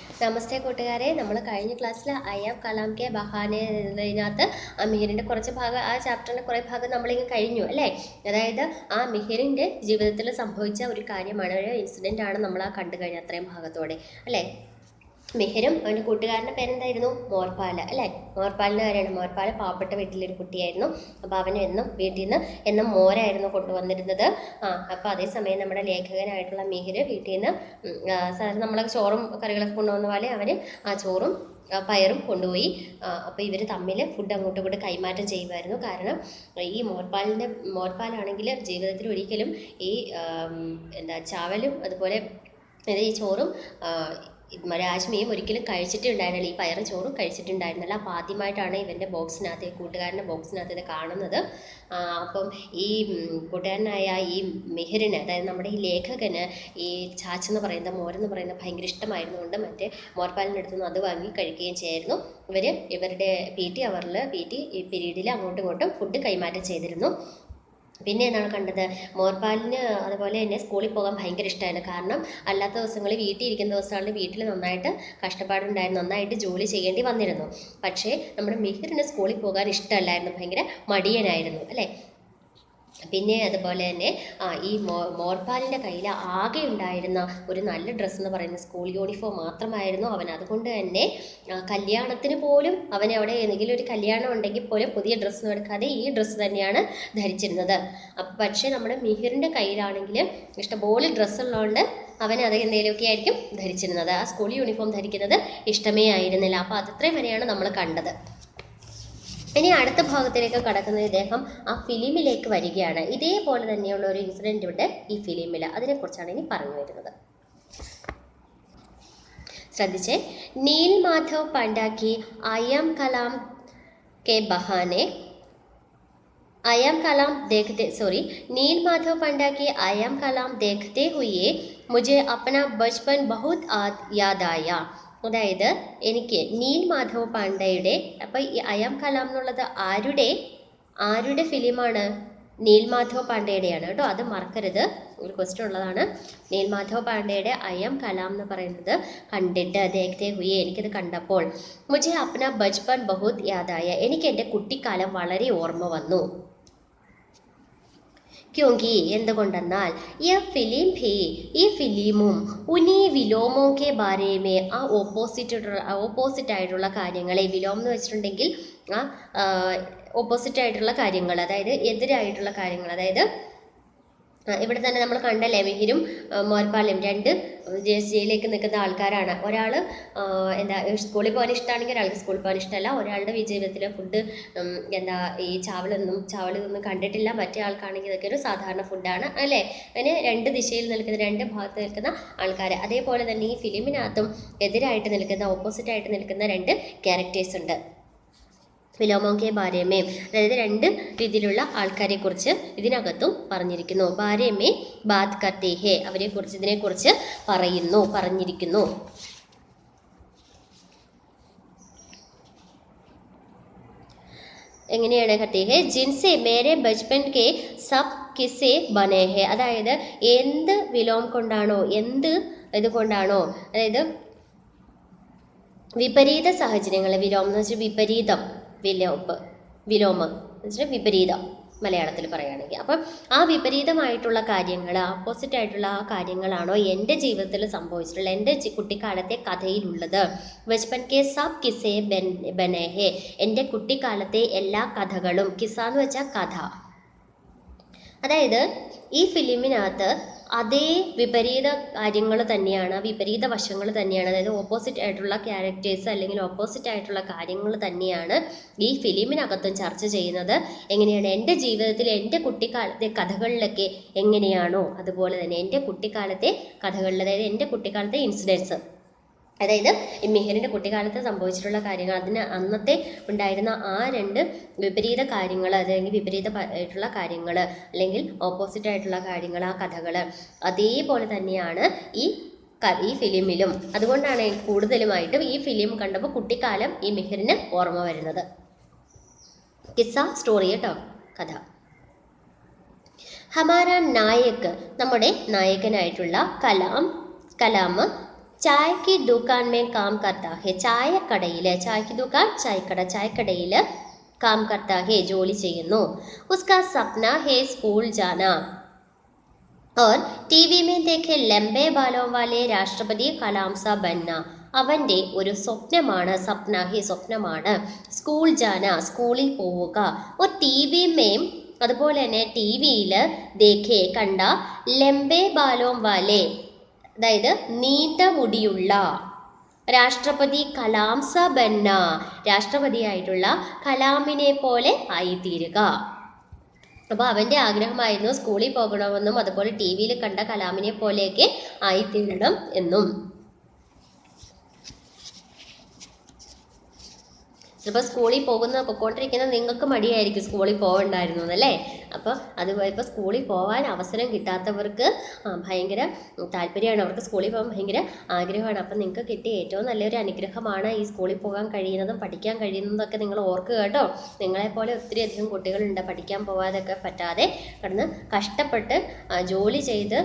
നമസ്തേ കൂട്ടുകാരെ, നമ്മൾ കഴിഞ്ഞ ക്ലാസ്സിൽ അയ്യാം കലാം കെ ബഹാനെ എന്നതിനകത്ത് ആ മിഹിറിൻ്റെ കുറച്ച് ഭാഗം, ആ ചാപ്റ്ററിൻ്റെ കുറേ ഭാഗം നമ്മളിങ്ങനെ കഴിഞ്ഞു അല്ലേ. അതായത് ആ മിഹിറിൻ്റെ ജീവിതത്തിൽ സംഭവിച്ച ഒരു കാര്യമാണ്, ഒരു ഇൻസിഡൻ്റ് ആണ് നമ്മൾ ആ കണ്ടു കഴിഞ്ഞ അത്രയും ഭാഗത്തോടെ അല്ലേ. മിഹിറും അവൻ്റെ കൂട്ടുകാരൻ്റെ പേരെന്തായിരുന്നു? മോർപാൽ അല്ലേ. മോർപാലിൻ്റെ കാര്യമാണ്. മോർപാൽ പാവപ്പെട്ട വീട്ടിലൊരു കുട്ടിയായിരുന്നു. അപ്പോൾ അവന് എന്നും വീട്ടിൽ നിന്ന് എന്നും മോരായിരുന്നു കൊണ്ടുവന്നിരുന്നത്. അപ്പോൾ അതേസമയം നമ്മുടെ ലേഖകനായിട്ടുള്ള മിഹിർ വീട്ടിൽ നിന്ന് സാധാരണ നമ്മളെ ചോറും കറികളൊക്കെ കൊണ്ടുവന്ന പോലെ അവന് ആ ചോറും പയറും കൊണ്ടുപോയി. അപ്പോൾ ഇവർ തമ്മിൽ ഫുഡ് അങ്ങോട്ടും ഇങ്ങോട്ട് കൈമാറ്റം ചെയ്യുമായിരുന്നു. കാരണം ഈ മോർപാലാണെങ്കിൽ ജീവിതത്തിൽ ഒരിക്കലും ഈ ചാവലും അതുപോലെ ഈ ചോറും രാജ്മിയും ഒരിക്കലും കഴിച്ചിട്ടുണ്ടായിരുന്നില്ല. ഈ പയറും ചോറും കഴിച്ചിട്ടുണ്ടായിരുന്നില്ല. അപ്പോൾ ആദ്യമായിട്ടാണ് ഇവൻ്റെ ബോക്സിനകത്ത്, കൂട്ടുകാരൻ്റെ ബോക്സിനകത്ത് ഇത് കാണുന്നത്. അപ്പം ഈ കൂട്ടുകാരനായ ഈ മിഹിറിന്, അതായത് നമ്മുടെ ഈ ലേഖകന് ഈ ചാച്ചെന്ന് പറയുന്ന മോരെന്ന് പറയുന്ന ഭയങ്കര ഇഷ്ടമായിരുന്നുകൊണ്ട് മറ്റേ മോർപാലിൻ്റെ അടുത്തുനിന്ന് അത് വാങ്ങി കഴിക്കുകയും ചെയ്യായിരുന്നു. ഇവരുടെ PT പീരീഡിൽ അങ്ങോട്ടും ഇങ്ങോട്ടും ഫുഡ് കൈമാറ്റം ചെയ്തിരുന്നു. പിന്നെ എന്താണ് കണ്ടത്? മോർപാലിന് അതുപോലെ തന്നെ സ്കൂളിൽ പോകാൻ ഭയങ്കര ഇഷ്ടമായിരുന്നു. കാരണം അല്ലാത്ത ദിവസങ്ങളിൽ വീട്ടിൽ ഇരിക്കുന്ന ദിവസങ്ങളിൽ വീട്ടിൽ നന്നായിട്ട് കഷ്ടപ്പാടുണ്ടായിരുന്നു, നന്നായിട്ട് ജോലി ചെയ്യേണ്ടി വന്നിരുന്നു. പക്ഷേ നമ്മുടെ മിഹിറിന് സ്കൂളിൽ പോകാൻ ഇഷ്ടമല്ലായിരുന്നു, ഭയങ്കര മടിയനായിരുന്നു അല്ലേ. പിന്നെ അതുപോലെ തന്നെ ഈ മോർപാലിൻ്റെ കയ്യിൽ ആകെ ഉണ്ടായിരുന്ന ഒരു നല്ല ഡ്രസ്സ് എന്ന് പറയുന്നത് സ്കൂൾ യൂണിഫോം മാത്രമായിരുന്നു. അവൻ അതുകൊണ്ട് തന്നെ കല്യാണത്തിന് പോലും അവൻ അവിടെ ഏതെങ്കിലും ഒരു കല്യാണം ഉണ്ടെങ്കിൽ പോലും പുതിയ ഡ്രസ്സൊന്നും എടുക്കാതെ ഈ ഡ്രസ്സ് തന്നെയാണ് ധരിച്ചിരുന്നത്. പക്ഷേ നമ്മുടെ മിഹിറിൻ്റെ കയ്യിലാണെങ്കിൽ ഇഷ്ടംപോലെ ഡ്രസ്സുള്ളതുകൊണ്ട് അവൻ അത് എന്തെങ്കിലുമൊക്കെ ആയിരിക്കും ധരിച്ചിരുന്നത്. ആ സ്കൂൾ യൂണിഫോം ധരിക്കുന്നത് ഇഷ്ടമേ ആയിരുന്നില്ല. അപ്പോൾ അതത്രയും വരെയാണ് നമ്മൾ കണ്ടത്. ഇനി അടുത്ത ഭാഗത്തിലേക്ക് കടക്കുന്ന ഇദ്ദേഹം ആ ഫിലിമിലേക്ക് വരികയാണ്. ഇതേപോലെ തന്നെയുള്ള ഒരു ഇൻസിഡൻറ്റ് ഉണ്ട് ഈ ഫിലിമിൽ. അതിനെക്കുറിച്ചാണ് ഇനി പറഞ്ഞു വരുന്നത്. ശ്രദ്ധിച്ചേ. നീൽ മാധവ് പാണ്ഡ്യാക്കി അയ്യാം കലാം കെ ബഹാനെ नील माधव पांड्या की आयाम कलाम देखते हुए मुझे अपना बचपन बहुत याद आया. അതായത് എനിക്ക് നീൽ മാധവ് പാണ്ഡ്യയുടെ, അപ്പോൾ ഈ അയ്യാം കലാം എന്നുള്ളത് ആരുടെ ഫിലിമാണ്? നീൽ മാധവ് പാണ്ഡ്യയുടെയാണ് കേട്ടോ, അത് മറക്കരുത്, ഒരു ക്വസ്റ്റ്യൻ ഉള്ളതാണ്. നീൽ മാധവ് പാണ്ഡ്യയുടെ അയ്യാം കലാം എന്ന് പറയുന്നത് കണ്ടിട്ട് ദേഖ്തേ ഹുയെ, എനിക്കത് കണ്ടപ്പോൾ മുझे अपना बचपन बहुत याद आया, എനിക്ക് എൻ്റെ കുട്ടിക്കാലം വളരെ ഓർമ്മ വന്നു. क्योंकि എന്തുകൊണ്ടെന്നാൽ ഈ ഫിലിമും ഉനി വിലോമോ കെ ബാരേമേ, ആ ഓപ്പോസിറ്റ് ആയിട്ടുള്ള കാര്യങ്ങളെ, വിലോം എന്ന് വെച്ചിട്ടുണ്ടെങ്കിൽ ഓപ്പോസിറ്റ് ആയിട്ടുള്ള കാര്യങ്ങൾ, അതായത് എതിരായിട്ടുള്ള കാര്യങ്ങൾ, അതായത് ഇവിടെ തന്നെ നമ്മൾ കണ്ടല്ലേ, മിഹിരും മോർപാലും രണ്ട് ജയിലിലേക്ക് നിൽക്കുന്ന ആൾക്കാരാണ്. ഒരാൾ സ്കൂളിൽ പോകാൻ ഇഷ്ടമാണെങ്കിൽ ഒരാൾക്ക് സ്കൂളിൽ പോകാൻ ഇഷ്ടമല്ല. ഒരാളുടെ ജീവിതത്തിൽ ഫുഡ് ഈ ചാവലൊന്നും കണ്ടിട്ടില്ല, മറ്റേ ആൾക്കാണെങ്കിൽ ഇതൊക്കെ ഒരു സാധാരണ ഫുഡാണ് അല്ലേ. അങ്ങനെ രണ്ട് ദിശയിൽ നിൽക്കുന്ന, രണ്ട് ഭാഗത്ത് നിൽക്കുന്ന ആൾക്കാർ. അതേപോലെ തന്നെ ഈ ഫിലിമിനകത്തും എതിരായിട്ട് നിൽക്കുന്ന, ഓപ്പോസിറ്റായിട്ട് നിൽക്കുന്ന രണ്ട് ക്യാരക്ടേഴ്സ് ഉണ്ട്. വിലോമോ കെ ബാരേമേ, അതായത് രണ്ട് രീതിയിലുള്ള ആൾക്കാരെ കുറിച്ച് ഇതിനകത്തും പറഞ്ഞിരിക്കുന്നു. ബാരേമേ ബാത് കർത്തേ ഹേ, ഇതിനെക്കുറിച്ച് പറഞ്ഞിരിക്കുന്നു. എങ്ങനെയാണ് കർത്തേ ഹേ? ജിൻസെ മേരെ ബച്പൻ കെ സബ് കിസ്സേ ബനേ ഹേ, അതായത് എന്ത് വിലോം കൊണ്ടാണോ, എന്ത് ഇതുകൊണ്ടാണോ, അതായത് വിപരീത സാഹചര്യങ്ങൾ, വിലോം എന്ന് വെച്ചാൽ വിപരീതം, വിലോമം എന്ന് വെച്ചാൽ വിപരീതം മലയാളത്തിൽ പറയുകയാണെങ്കിൽ. അപ്പം ആ വിപരീതമായിട്ടുള്ള കാര്യങ്ങൾ, ഓപ്പോസിറ്റ് ആയിട്ടുള്ള ആ കാര്യങ്ങളാണോ എൻ്റെ ജീവിതത്തിൽ സംഭവിച്ചിട്ടുള്ളത്, എൻ്റെ കുട്ടിക്കാലത്തെ കഥയിലുള്ളത്. ബച്പൻ കെ സബ് കിസ്സേ ബനേ ഹേ, എൻ്റെ കുട്ടിക്കാലത്തെ എല്ലാ കഥകളും, കിസ്സ എന്ന് വെച്ചാൽ കഥ. അതായത് ഈ ഫിലിമിനകത്ത് അതേ വിപരീത കാര്യങ്ങൾ തന്നെയാണ്, വിപരീത വശങ്ങൾ തന്നെയാണ്, അതായത് ഓപ്പോസിറ്റ് ആയിട്ടുള്ള ക്യാരക്ടേഴ്സ് അല്ലെങ്കിൽ ഓപ്പോസിറ്റ് ആയിട്ടുള്ള കാര്യങ്ങൾ തന്നെയാണ് ഈ ഫിലിമിനകത്തും ചർച്ച ചെയ്യുന്നത്. എങ്ങനെയാണ് എൻ്റെ ജീവിതത്തിൽ എൻ്റെ കുട്ടിക്കാലത്തെ കഥകളിലൊക്കെ എങ്ങനെയാണോ അതുപോലെ തന്നെ എൻ്റെ കുട്ടിക്കാലത്തെ കഥകളിൽ, അതായത് എൻ്റെ കുട്ടിക്കാലത്തെ ഇൻസിഡൻസ്, അതായത് മിഹിറിൻ്റെ കുട്ടിക്കാലത്ത് സംഭവിച്ചിട്ടുള്ള കാര്യങ്ങൾ, അതിന് അന്നത്തെ ഉണ്ടായിരുന്ന ആ രണ്ട് വിപരീത കാര്യങ്ങൾ, അല്ലെങ്കിൽ വിപരീതമായിട്ടുള്ള കാര്യങ്ങൾ അല്ലെങ്കിൽ ഓപ്പോസിറ്റ് ആയിട്ടുള്ള കാര്യങ്ങൾ, ആ കഥകൾ അതേപോലെ തന്നെയാണ് ഈ ഫിലിമിലും. അതുകൊണ്ടാണ് കൂടുതലുമായിട്ടും ഈ ഫിലിം കണ്ടപ്പോൾ കുട്ടിക്കാലം ഈ മിഹിറിന് ഓർമ്മ വരുന്നത്. കിസ്സ, സ്റ്റോറി കേട്ടോ, കഥ. ഹമാര നായക്, നമ്മുടെ നായകനായിട്ടുള്ള കലാം चाय की दुकान में काम करता है. ചായക്കടയിൽ, ചായക്ക് ദുക്കാൻ ചായക്കട, ചായക്കടയിൽ काम करता है ജോലി ചെയ്യുന്നു. उसका सपना है स्कूल जाना और टीवी में देखे लंबे बालों वाले राष्ट्रपति कलाम सा बनना. അവൻ്റെ ഒരു സ്വപ്നമാണ്, സപ്ന ഹി സ്വപ്നമാണ്, സ്കൂൾ ജാന സ്കൂളിൽ പോവുക, और टीवी में അതുപോലെ തന്നെ ടി വിയിൽ ദേഖേ കണ്ട ലംബേ ബാലോം വാലെ അതായത് നീണ്ട മുടിയുള്ള രാഷ്ട്രപതി കലാം സ ബന്ന രാഷ്ട്രപതിയായിട്ടുള്ള കലാമിനെ പോലെ ആയിത്തീരുക. അപ്പോൾ അവൻ്റെ ആഗ്രഹമായിരുന്നു സ്കൂളിൽ പോകണമെന്നും അതുപോലെ ടി വിയിൽ കണ്ട കലാമിനെ പോലെയൊക്കെ ആയിത്തീരണം എന്നും. ചിലപ്പോൾ സ്കൂളിൽ പൊയ്ക്കൊണ്ടിരിക്കുന്ന നിങ്ങൾക്ക് മടിയായിരിക്കും സ്കൂളിൽ പോകണ്ടായിരുന്നു എന്നല്ലേ. അപ്പോൾ അതുപോലെ ഇപ്പോൾ സ്കൂളിൽ പോകാൻ അവസരം കിട്ടാത്തവർക്ക് ഭയങ്കര താല്പര്യമാണ്, അവർക്ക് സ്കൂളിൽ പോകാൻ ഭയങ്കര ആഗ്രഹമാണ്. അപ്പം നിങ്ങൾക്ക് കിട്ടിയ ഏറ്റവും നല്ലൊരു അനുഗ്രഹമാണ് ഈ സ്കൂളിൽ പോകാൻ കഴിയുന്നതും പഠിക്കാൻ കഴിയുന്നതൊക്കെ നിങ്ങൾ ഓർക്കുക കേട്ടോ. നിങ്ങളെപ്പോലെ ഒത്തിരി അധികം കുട്ടികളുണ്ട് പഠിക്കാൻ പോകാതൊക്കെ പറ്റാതെ കിടന്ന് കഷ്ടപ്പെട്ട് ജോലി ചെയ്ത്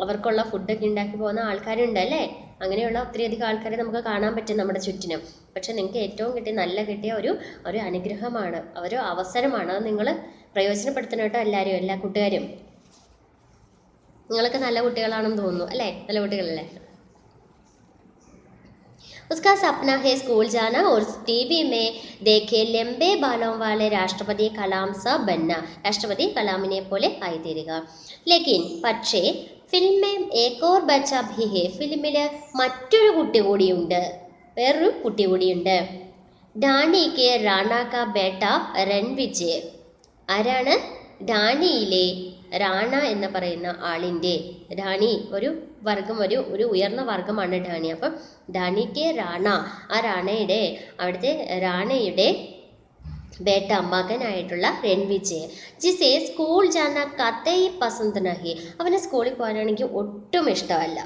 അവർക്കുള്ള ഫുഡൊക്കെ ഉണ്ടാക്കി പോകുന്ന ആൾക്കാരുണ്ട് അല്ലേ. അങ്ങനെയുള്ള ഒത്തിരിയധികം ആൾക്കാരെ നമുക്ക് കാണാൻ പറ്റും നമ്മുടെ ചുറ്റിനും. പക്ഷെ നിങ്ങൾക്ക് ഏറ്റവും കിട്ടിയ ഒരു അനുഗ്രഹമാണ്, ഒരു അവസരമാണ്. അത് നിങ്ങൾ പ്രയോജനപ്പെടുത്തണം കേട്ടോ എല്ലാവരും, എല്ലാ കൂട്ടുകാരും. നിങ്ങളൊക്കെ നല്ല കുട്ടികളാണെന്ന് തോന്നുന്നു അല്ലേ, നല്ല കുട്ടികളല്ലേ. उसका सपना है स्कूल जाना और टीवी में देखे लंबे बालों वाले राष्ट्रपति कलाम सा बनना രാഷ്ട്രപതി കലാമിനെ പോലെ ആയിത്തീരുക. ലേക്കിൻ പക്ഷേ ഫിലിമേ ഏക് ഓർ ബച്ച ഭി ഹേ ഫിലിമിൽ മറ്റൊരു കുട്ടി കൂടിയുണ്ട്, വേറൊരു കുട്ടി കൂടിയുണ്ട്. ഡാനിക്ക് റാണ കാ ബേട്ട രൺവിജയ്. ആരാണ്? ഡാനിയിലെ റാണ എന്ന് പറയുന്ന ആളിൻ്റെ, ഡാനി ഒരു വർഗം, ഒരു ഉയർന്ന വർഗമാണ് ഡാനി. അപ്പം ഡാനിക്ക് റാണ, ആ റാണയുടെ അവിടുത്തെ റാണയുടെ ബേട്ട മകനായിട്ടുള്ള രൺവിജയ്, ജിസെ സ്കൂൾ ജാന കതയി പസന്ത് നഹി. അവന് സ്കൂളിൽ പോകാനാണെങ്കിൽ ഒട്ടും ഇഷ്ടമല്ല.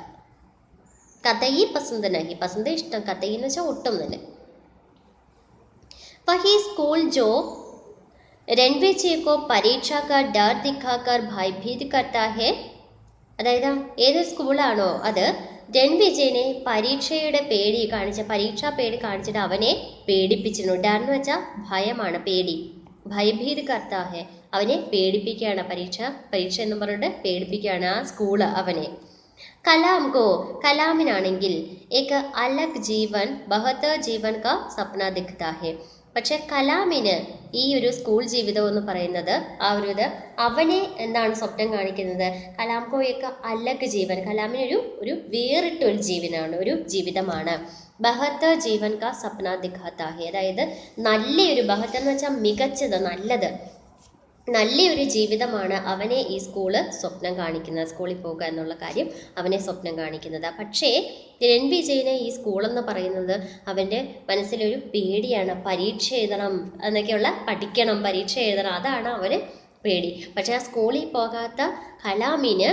കതയി പസന്ത് നഹി, പസന്ത് ഇഷ്ടം, കതയി എന്ന് വെച്ചാൽ ഒട്ടും തന്നെ. വഹി സ്കൂൾ ജോ രൺവിജയ് കോ പരീക്ഷ കാ ഡർ ദിഖാക്കർ ഭയഭീത് കർത്താ ഹെ. അതായത് ഏത് സ്കൂളാണോ അത് രൺവിജയനെ പരീക്ഷാ പേടി കാണിച്ചിട്ട് അവനെ പേടിപ്പിച്ചിരുന്നു. ഡർ എന്ന് വെച്ചാൽ ഭയമാണ്, പേടി. ഭയഭീത് കർത്താ ഹെ, അവനെ പേടിപ്പിക്കുകയാണ്. പരീക്ഷ എന്ന് പറഞ്ഞിട്ട് പേടിപ്പിക്കുകയാണ് ആ സ്കൂള് അവനെ. കലാമിനാണെങ്കിൽ ഏക അലഗ് ജീവൻ ബഹത്തർ ജീവൻ കാ സപ്ന ദിഖ്താ ഹെ. പക്ഷെ കലാമിന് ഈ ഒരു സ്കൂൾ ജീവിതം എന്ന് പറയുന്നത് അവനെ എന്താണ് സ്വപ്നം കാണിക്കുന്നത്? കലാംകോയൊക്കെ അലഗ് ജീവൻ, കലാമിന് ഒരു വേറിട്ടൊരു ഒരു ജീവിതമാണ്. ബഹത്തർ ജീവൻ കാ സപ്ന ദിഖാത്താ ഹെ, അതായത് നല്ലൊരു, ബഹത്തർ എന്ന് വെച്ചാൽ മികച്ചത്, നല്ലൊരു ജീവിതമാണ് അവനെ ഈ സ്കൂള് സ്വപ്നം കാണിക്കുന്നത്. സ്കൂളിൽ പോകുക എന്നുള്ള കാര്യം അവനെ സ്വപ്നം കാണിക്കുന്നത്. പക്ഷേ രൺവിജയന് ഈ സ്കൂളെന്ന് പറയുന്നത് അവൻ്റെ മനസ്സിലൊരു പേടിയാണ്. പരീക്ഷ എഴുതണം എന്നൊക്കെയുള്ള, പഠിക്കണം, പരീക്ഷ എഴുതണം, അതാണ് അവന് പേടി. പക്ഷേ ആ സ്കൂളിൽ പോകാത്ത കലാമിന്,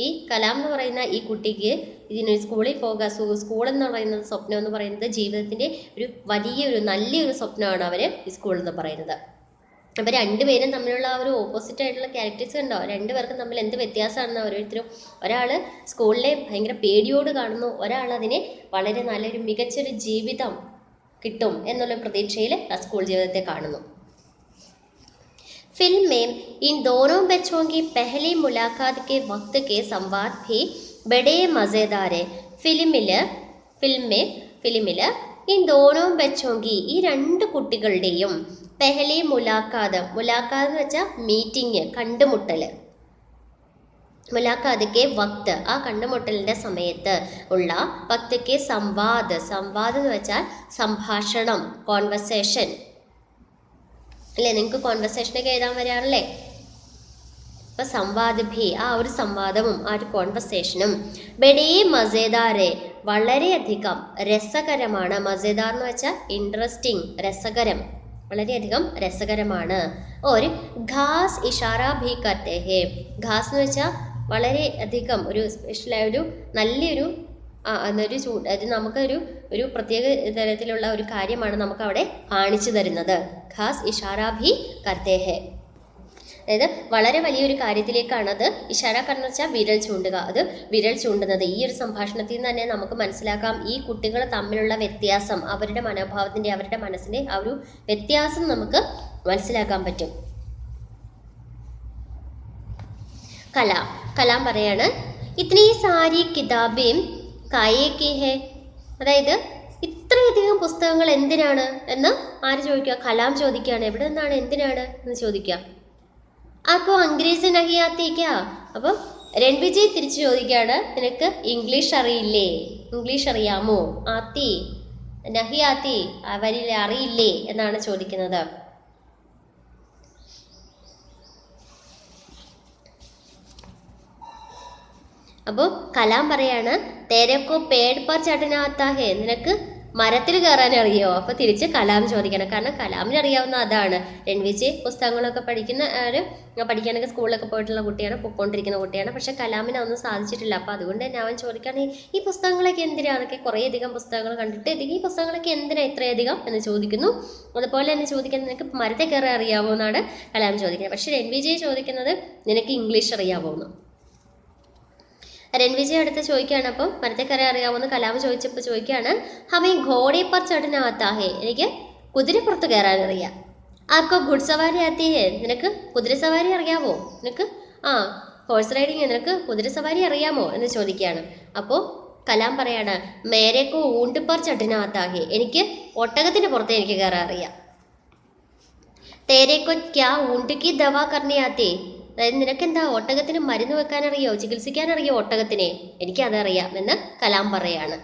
ഈ കലാം എന്ന് പറയുന്ന ഈ കുട്ടിക്ക് സ്കൂളിൽ സ്കൂളെന്ന് പറയുന്നത് സ്വപ്നം എന്ന് പറയുന്നത് ജീവിതത്തിൻ്റെ നല്ലൊരു സ്വപ്നമാണ് അവന് ഈ സ്കൂളെന്ന് പറയുന്നത്. അപ്പോൾ രണ്ടുപേരും തമ്മിലുള്ള ഒരു ഓപ്പോസിറ്റ് ആയിട്ടുള്ള ക്യാരക്ടേഴ്സ് ഉണ്ടോ? രണ്ടുപേർക്കും തമ്മിൽ എന്ത് വ്യത്യാസമാണെന്ന് ഓരോരുത്തരും, ഒരാൾ സ്കൂളിലെ ഭയങ്കര പേടിയോട് കാണുന്നു, ഒരാൾ അതിനെ വളരെ നല്ലൊരു മികച്ചൊരു ജീവിതം കിട്ടും എന്നുള്ള പ്രതീക്ഷയിൽ ആ സ്കൂൾ ജീവിതത്തെ കാണുന്നു. फिल्म में इन दोनों बच्चों की पहली मुलाकात के वक्त के संवाद भी बड़े मज़ेदार है. ഫിലിമിൽ इन दोनों बच्चों की, ഈ രണ്ട് കുട്ടികളുടെയും പെഹലി മുലാഖാത്ത് എന്ന് വെച്ചാൽ മീറ്റിംഗ്, കണ്ടുമുട്ടൽ. മുലാഖാത്ത് കെ വക്ത്, ആ കണ്ടുമുട്ടലിൻ്റെ സമയത്ത് ഉള്ള, വക്ത് കെ സംവാദ് എന്ന് വെച്ചാൽ സംഭാഷണം, കോൺവെർസേഷൻ അല്ലേ. നിങ്ങൾക്ക് കോൺവെർസേഷനൊക്കെ എഴുതാൻ വരാറില്ലേ? അപ്പോൾ സംവാദ് ഭി, ആ ഒരു സംവാദവും ആ ഒരു കോൺവെർസേഷനും ബഡേ മസേദാരെ, വളരെയധികം രസകരമാണ്. മസേദാർ എന്ന് വെച്ചാൽ ഇൻട്രസ്റ്റിംഗ്, രസകരം, വളരെയധികം രസകരമാണ്. ഒരു ഖാസ് ഇഷാര ഭി കർത്തേ ഹേ. ഖാസ് എന്ന് വെച്ചാൽ വളരെയധികം ഒരു സ്പെഷ്യലായ നല്ലൊരു അത് നമുക്കൊരു പ്രത്യേക തരത്തിലുള്ള ഒരു കാര്യമാണ് നമുക്ക് അവിടെ കാണിച്ചു തരുന്നത്. ഖാസ് ഇഷാര ഭി കർത്തേ ഹേ. അതായത് വളരെ വലിയൊരു കാര്യത്തിലേക്കാണ് അത് ഇഷാര കർന്ന് വെച്ചാൽ വിരൽ ചൂണ്ടുക, അത് വിരൽ ചൂണ്ടുന്നത്. ഈ ഒരു സംഭാഷണത്തിൽ നിന്ന് തന്നെ നമുക്ക് മനസ്സിലാക്കാം ഈ കുട്ടികൾ തമ്മിലുള്ള വ്യത്യാസം, അവരുടെ മനോഭാവത്തിൻ്റെ അവരുടെ മനസ്സിൻ്റെ ആ ഒരു വ്യത്യാസം നമുക്ക് മനസ്സിലാക്കാൻ പറ്റും. കലാം പറയാണ് ഇത്നി സാരി കിതാബേം കായേക്കി ഹേ, അതായത് ഇത്രയധികം പുസ്തകങ്ങൾ എന്തിനാണ് എന്ന് ആര് ചോദിക്കുക? കലാം ചോദിക്കുകയാണ്. എവിടെ നിന്നാണ്, എന്തിനാണ് എന്ന് ചോദിക്കുക. ആക്കോ അംഗ്രേസി നഹി ആത്തി ക്യാ? അപ്പം രൺവിജയ് തിരിച്ചു ചോദിക്കുകയാണ്, നിനക്ക് ഇംഗ്ലീഷ് അറിയില്ലേ, ഇംഗ്ലീഷ് അറിയാമോ? ആത്തി നഹി ആത്തി, അവരിൽ അറിയില്ലേ എന്നാണ് ചോദിക്കുന്നത്. അപ്പോൾ കലാം പറയാണ് തേരക്കോ പേട് പർ ചടന ആത്താ ഹേ, നിനക്ക് മരത്തിൽ കയറാൻ അറിയോ? അപ്പോൾ തിരിച്ച് കലാം ചോദിക്കണം. കാരണം കലാമിന് അറിയാവുന്ന അതാണ്. രൺവിജയ് പുസ്തകങ്ങളൊക്കെ പഠിക്കാനൊക്കെ സ്കൂളിലൊക്കെ പോയിട്ടുള്ള കുട്ടിയാണ്, പൊയ്ക്കൊണ്ടിരിക്കുന്ന കുട്ടിയാണ്. പക്ഷെ കലാമിന് അതൊന്നും സാധിച്ചിട്ടില്ല. അപ്പോൾ അതുകൊണ്ട് തന്നെ അവൻ ചോദിക്കുകയാണ് ഈ പുസ്തകങ്ങളൊക്കെ എന്തിനാ? അതൊക്കെ കുറേയധികം പുസ്തകങ്ങൾ കണ്ടിട്ട് ഈ പുസ്തകങ്ങളൊക്കെ എന്തിനാ ഇത്രയധികം എന്ന് ചോദിക്കുന്നു. അതുപോലെ തന്നെ ചോദിക്കുന്നത് നിനക്ക് മരത്തിൽ കയറാൻ അറിയാമോ എന്നാണ് കലാം ചോദിക്കുന്നത്. പക്ഷെ രൺവിജയ് ചോദിക്കുന്നത് നിനക്ക് ഇംഗ്ലീഷ് അറിയാമോ എന്ന്. രൺവിജയ് അടുത്ത് ചോദിക്കുകയാണ്, അപ്പം മരത്തെ കയറി അറിയാവുന്ന കലാം ചോദിച്ചപ്പോൾ ചോദിക്കുകയാണ് ഹമേ ഘോടെ പർ ചടനാത്താ ഹേ, എനിക്ക് കുതിരപ്പുറത്ത് കയറാൻ അറിയാം. ആർക്കോ ഗുഡ്സവാരി ആത്തി ഹേ, നിനക്ക് കുതിരസവാരി അറിയാമോ? നിനക്ക് ഹോഴ്സ് റൈഡിങ്, നിനക്ക് കുതിരസവാരി അറിയാമോ എന്ന് ചോദിക്കുകയാണ്. അപ്പോൾ കലാം പറയാണ് മേരേക്കോ ഊണ്ട് പർ ചടനാത്താ ഹേ, എനിക്ക് ഒട്ടകത്തിൻ്റെ പുറത്ത് എനിക്ക് കയറാൻ അറിയാം. തേരേക്കോ ക്യാ ഊണ്ട് കി ദവാ കർണി ആത്തി, അതായത് നിനക്കെന്താ ഒട്ടകത്തിന് മരുന്ന് വെക്കാനറിയോ, ചികിത്സിക്കാനറിയോ ഒട്ടകത്തിനെ? എനിക്കതറിയാം എന്ന് കലാം പറയാണ്.